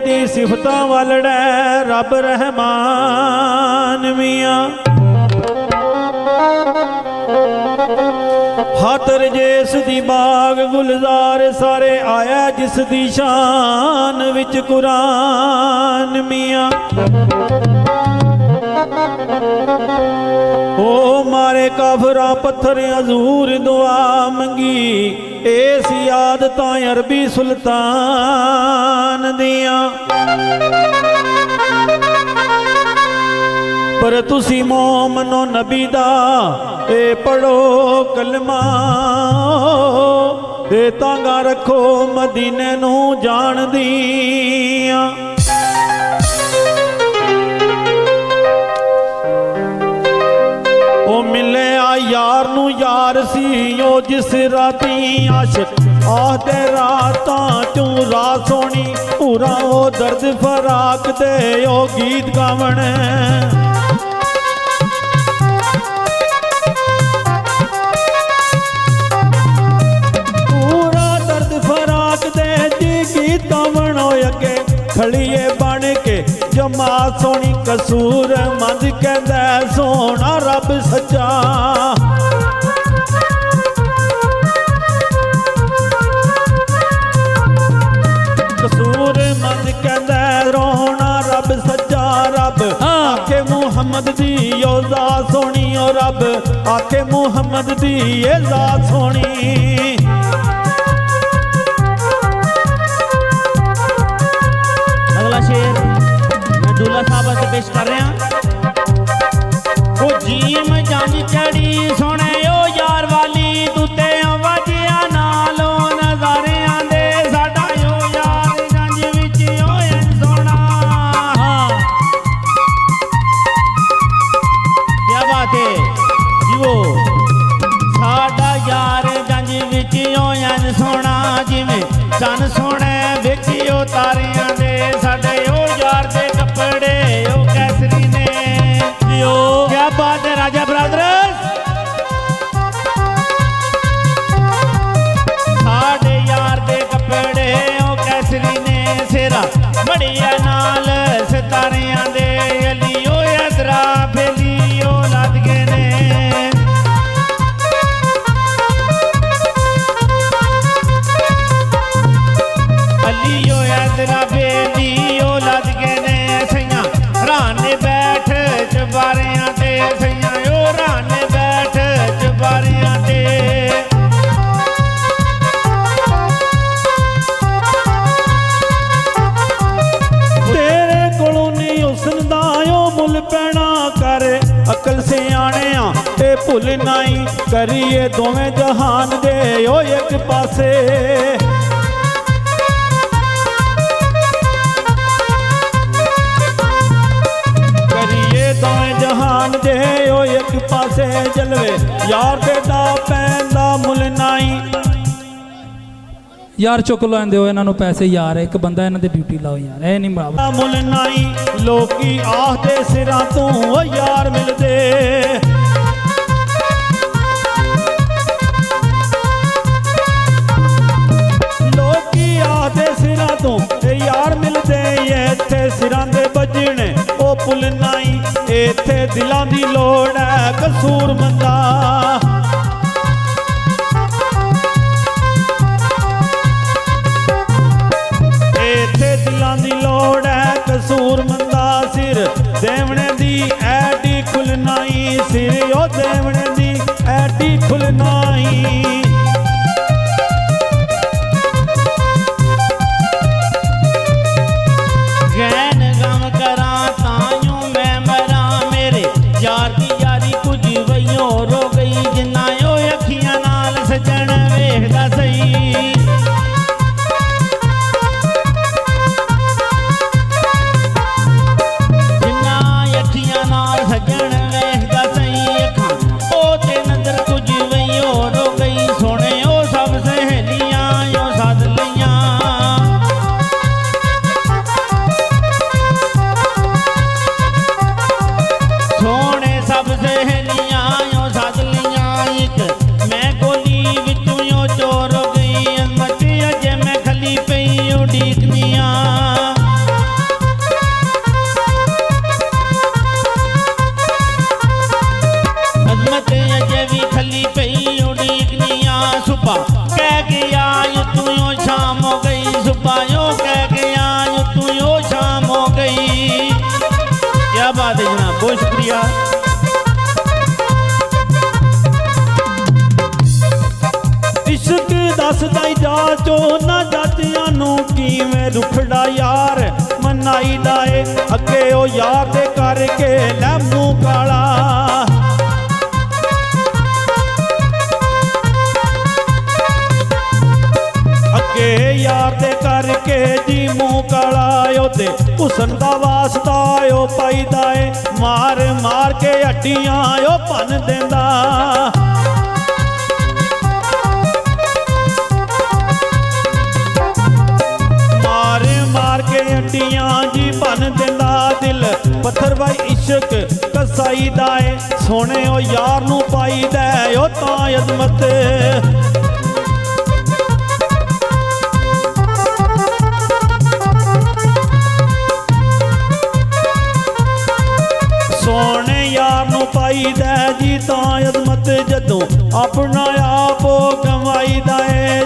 दी सिफतां वलड़ै रब रहमान मियां। हातर जिस दी बाग गुलजार सारे आया जिस दी शान विच कुरान मियां। ओ मारे काफरा पत्थर हजूर दुआ मंगी इस याद तां अरबी सुल्तान दियां। पर तुसी मोमनो नबी दा ए पढ़ो कलमा ते तांगा रखो मदीने नू जान दियां। ओ मिले आ यार नू यार सी ओ जिस राती आशिक आदे रातां चू रात सोनी पूरा ओ दर्द फराक दे ओ गीत गावण। पूरा दर्द फराक दे जी गीत गावण अगे खड़िए बन के जमात सोनी कसूर मंद कहंदा सोना रब सच्चा। कसूर मंद कहंदा रोना रब सच्चा। रब आखे मुहम्मद दी ओ जात सोनी ओ रब आखे मुहम्मद दी ए जात सोनी। अगला शेर मैं दूल्हा साहब से पेश कर रहा। ओ जीम जंज चढ़ी सोने ओ यार वाली तुते वजिया नालों नजारियां दे साडा ओ यार जंज विच होए सोना। क्या बात है जीवो साडा यार जंज विच होए सोना जिवें चन सोने वेखियो तारियां दे साडे ओ यार दे कपड़े ओ कैसरी ने जियो। क्या बात है राजा ब्रदर्स साडे यार दे कपड़े ओ कैसरी ने सेरा बड़िया नाल सितारियां दे अली ओ यादरा बेली ओ लद गए ने। अलियो यादरा बेली ओ लद गए ने सैया राने बैठ चबारियां दे सैया ओ राने बैठ चबारियां दे। तेरे कोलों नी हुस्न दा ओ मुल पैना कर अकल से आने ते भुल नाई करिए दोवें जहान दे ओ एक पासे। जहान दे ओ एक पासे जलवे यार दे दा पैंदा मुल नाई। यार चुक लैंदे हो इन्हां नूं पैसे यार एक बंदा इन्हां दे ड्यूटी लाओ यार ए नहीं बराबर। मुल नाई लोकी आखदे सिरां तों ओ यार मिलदे। लोकी आखदे सिरां तों यार मिलदे इत्थे सिरां दे बजने ओ पुल नाई इत्थे दिलां दी लोड़ है कसूर मंदा। इत्थे दिलां दी लोड़ है कसूर मंदा। सिर देवने दी ऐडी खुलनाई सिर ओ देवने दी ऐडी खुलनाई। गैन गम करा तायूं मैं मरा मेरे यार दी यारी कुछ वही और हो गई जिन्ना ओ अखियां नाल सजन वेखदा सही। जिन्ना अखियां नाल सजन वेखदा सही अखां ओ ते नजर कुछ वही हो क्या बात है जनाब, बहुत शुक्रिया। इश्क दसदा जाचो ना जाचियां नू किवें रुखड़ा यार मनाईदा ए अगे ओ यार दे करके लै मूंह काला। अगे यार दे करके जी मूंह काला ओदे हुसन दा वास्ता ओ पाईदा ए मार मार के हड्डियां ओ भन देंदा। हड्डियां जी बन देंदा दिल पत्थर वाई इश्क कसाई दा ए सोने ओ यार नू पाई दे ओ तां अजमत। सोने यार नू पाई दे जी तां अजमत जदों अपना आप गवाई दा ए